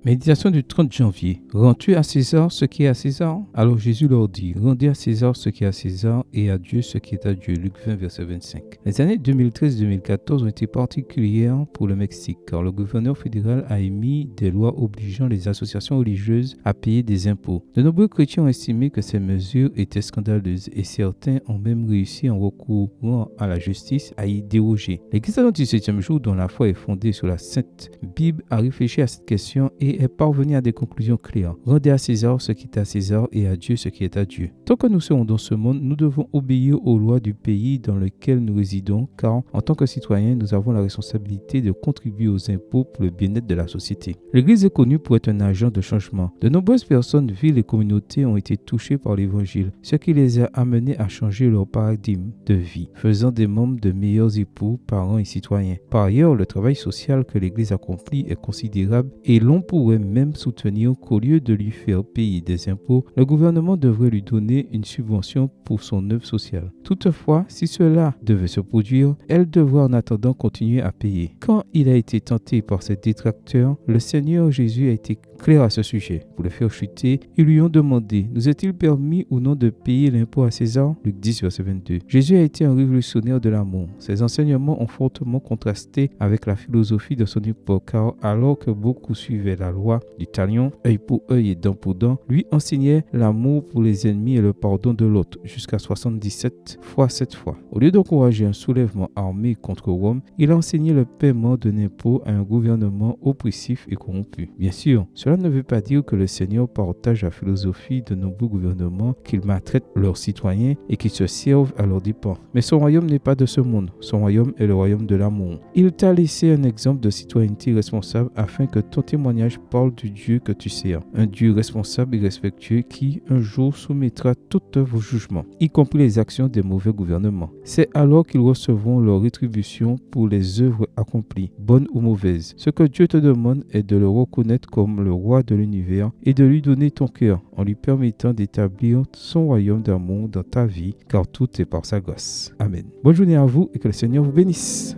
Méditation du 30 janvier. Rends-tu à César ce qui est à César? Alors Jésus leur dit, rendez à César ce qui est à César et à Dieu ce qui est à Dieu. Luc 20, verset 25. Les années 2013-2014 ont été particulières pour le Mexique car le gouverneur fédéral a émis des lois obligeant les associations religieuses à payer des impôts. De nombreux chrétiens ont estimé que ces mesures étaient scandaleuses et certains ont même réussi en recourant à la justice à y déroger. L'Église adventiste du 7e jour, dont la foi est fondée sur la Sainte Bible, a réfléchi à cette question et est parvenu à des conclusions claires. Rendez à César ce qui est à César et à Dieu ce qui est à Dieu. Tant que nous serons dans ce monde, nous devons obéir aux lois du pays dans lequel nous résidons, car en tant que citoyens, nous avons la responsabilité de contribuer aux impôts pour le bien-être de la société. L'Église est connue pour être un agent de changement. De nombreuses personnes, villes et communautés ont été touchées par l'Évangile, ce qui les a amenés à changer leur paradigme de vie, faisant des membres de meilleurs époux, parents et citoyens. Par ailleurs, le travail social que l'Église accomplit est considérable et l'on pourrait même soutenir qu'au lieu de lui faire payer des impôts, le gouvernement devrait lui donner une subvention pour son œuvre sociale. Toutefois, si cela devait se produire, elle devrait en attendant continuer à payer. Quand il a été tenté par ses détracteurs, le Seigneur Jésus a été clair à ce sujet. Pour le faire chuter, ils lui ont demandé, nous est-il permis ou non de payer l'impôt à César? Luc 10, verset 22. Jésus a été un révolutionnaire de l'amour. Ses enseignements ont fortement contrasté avec la philosophie de son époque, car alors que beaucoup suivaient la loi du talion, œil pour œil et dent pour dent, lui enseignait l'amour pour les ennemis et le pardon de l'autre, jusqu'à 77 fois 7 fois. Au lieu d'encourager un soulèvement armé contre Rome, il a enseigné le paiement d'un impôt à un gouvernement oppressif et corrompu. Bien sûr, cela ne veut pas dire que le Seigneur partage la philosophie de nombreux gouvernements qu'ils maltraitent leurs citoyens et qui se servent à leurs dépens. Mais son royaume n'est pas de ce monde. Son royaume est le royaume de l'amour. Il t'a laissé un exemple de citoyenneté responsable afin que ton témoignage parle du Dieu que tu sers. Un Dieu responsable et respectueux qui, un jour, soumettra toute œuvre au jugement, y compris les actions des mauvais gouvernements. C'est alors qu'ils recevront leur rétribution pour les œuvres accomplies, bonnes ou mauvaises. Ce que Dieu te demande est de le reconnaître comme le roi de l'univers et de lui donner ton cœur en lui permettant d'établir son royaume d'amour dans ta vie, car tout est par sa grâce. Amen. Bonne journée à vous et que le Seigneur vous bénisse.